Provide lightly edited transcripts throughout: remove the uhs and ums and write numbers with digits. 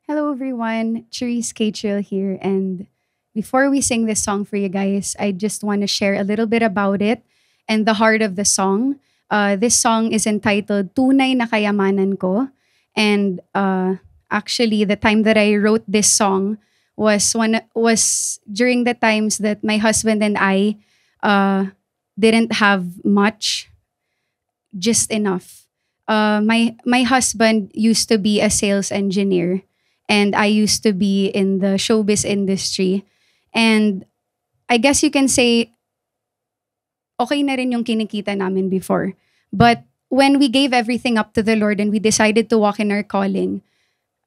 Hello, everyone. Cherise Catrill here. And before we sing this song for you guys, I just want to share a little bit about it and the heart of the song. This song is entitled Tunay na Kayamanan Ko. And actually, the time that I wrote this song was during the times that my husband and I uh, didn't have much, just enough. My husband used to be a sales engineer, and I used to be in the showbiz industry. And I guess you can say okay na rin yung kinikita namin before. But when we gave everything up to the Lord and we decided to walk in our calling,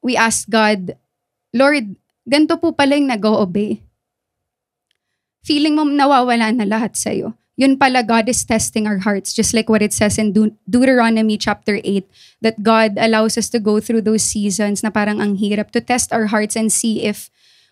we asked God, Lord, ganito po pala yung nag-o-obey. Feeling mo nawawala na lahat sa'yo. Yun pala, God is testing our hearts, just like what it says in Deuteronomy chapter 8, that God allows us to go through those seasons na parang ang hirap, to test our hearts and see if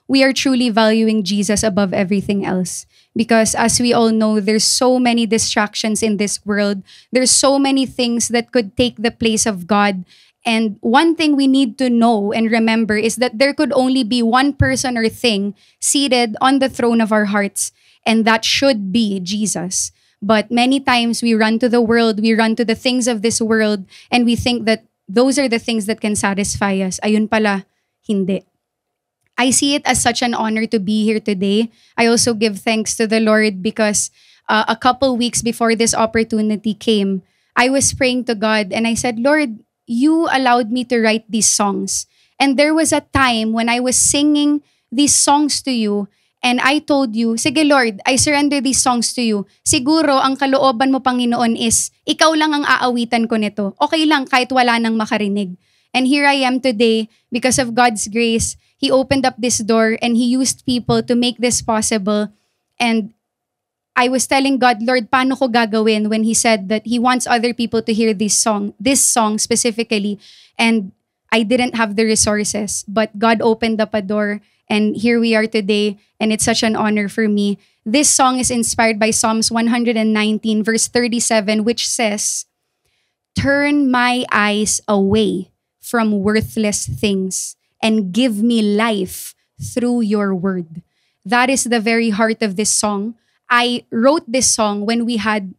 we are truly valuing Jesus above everything else. Because as we all know, there's so many distractions in this world. There's so many things that could take the place of God. And one thing we need to know and remember is that there could only be one person or thing seated on the throne of our hearts, and that should be Jesus. But many times we run to the world, we run to the things of this world, and we think that those are the things that can satisfy us. Ayun pala, hindi. I see it as such an honor to be here today. I also give thanks to the Lord because a couple weeks before this opportunity came, I was praying to God and I said, Lord, you allowed me to write these songs. And there was a time when I was singing these songs to you and I told you, sige Lord, I surrender these songs to you. Siguro ang kalooban mo, Panginoon, is ikaw lang ang aawitan ko nito. Okay lang kahit wala nang makarinig. And here I am today because of God's grace. He opened up this door and He used people to make this possible. And I was telling God, Lord, paano ko gagawin when He said that He wants other people to hear this song specifically. And I didn't have the resources, but God opened up a door and here we are today. And it's such an honor for me. This song is inspired by Psalms 119 verse 37, which says, turn my eyes away from worthless things and give me life through your word. That is the very heart of this song. I wrote this song when we had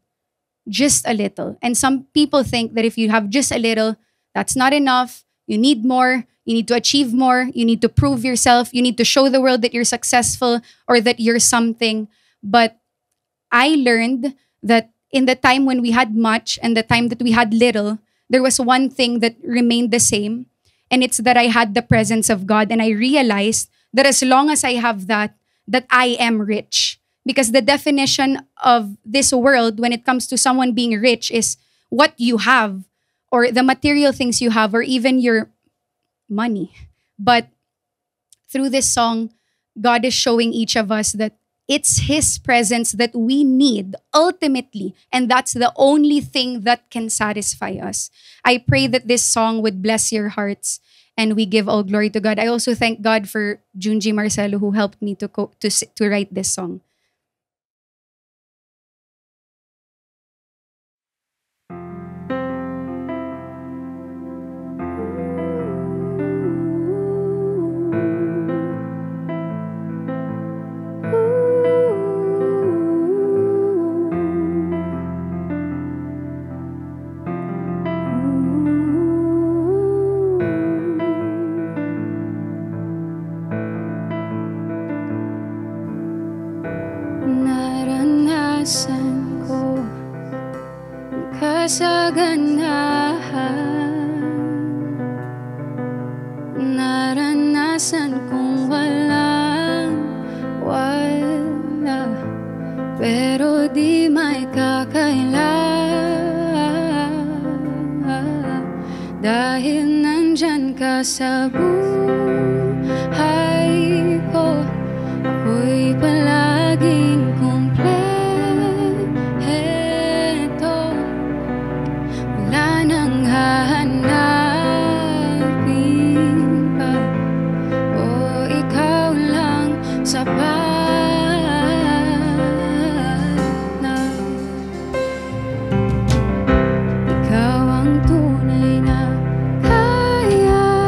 just a little. And some people think that if you have just a little, that's not enough. You need more. You need to achieve more. You need to prove yourself. You need to show the world that you're successful or that you're something. But I learned that in the time when we had much and the time that we had little, there was one thing that remained the same. And it's that I had the presence of God. And I realized that as long as I have that I am rich. Because the definition of this world when it comes to someone being rich is what you have or the material things you have or even your money. But through this song, God is showing each of us that it's His presence that we need ultimately. And that's the only thing that can satisfy us. I pray that this song would bless your hearts and we give all glory to God. I also thank God for Junji Marcelo who helped me to write this song. Naranasan ko ang kasaganahan. Naranasan kong wala, pero di may kakaila. Dahil nandyan ka sa buhay ko, ako'y palaging kumpleto. Wala nang hahanapin pa, o ikaw lang sapat na. Ikaw ang tunay na kayamanan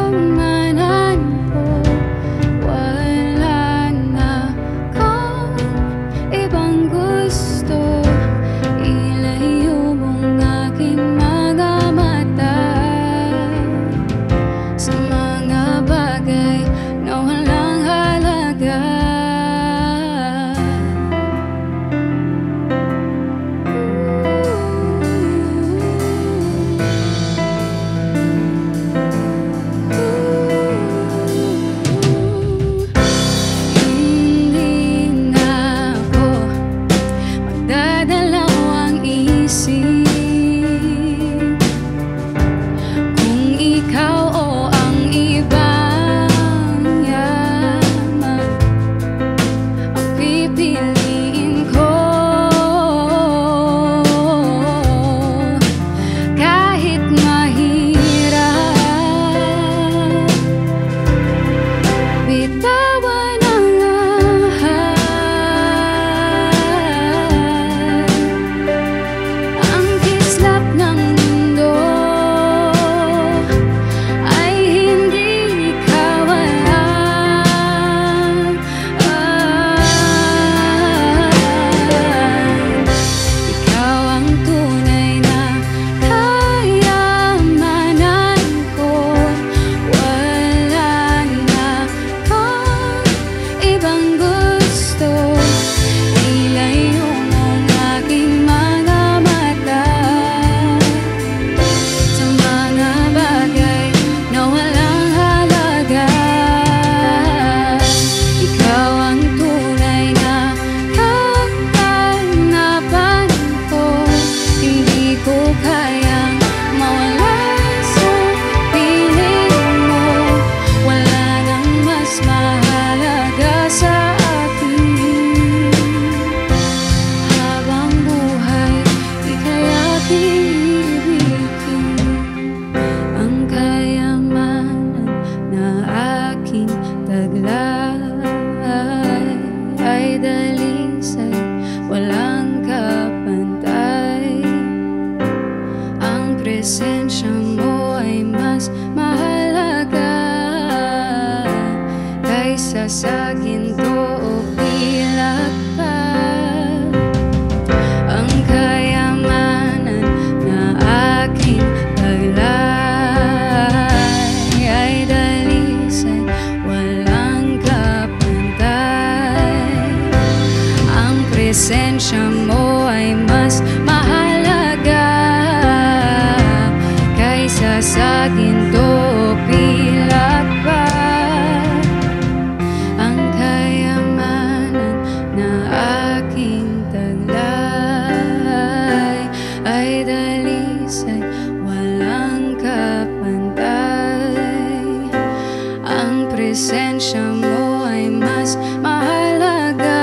sa ginto o pilak pa. Ang kayamanan na aking taglay ay dalisay, walang kapantay. Ang presensya mo ay mas mahalaga kaysa sa ginto o pilak pa. Ang kayamanan na aking taglay ay dalisay, walang kapantay. Ang presensya mo ay mas mahalaga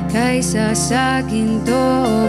kaysa sa ginto o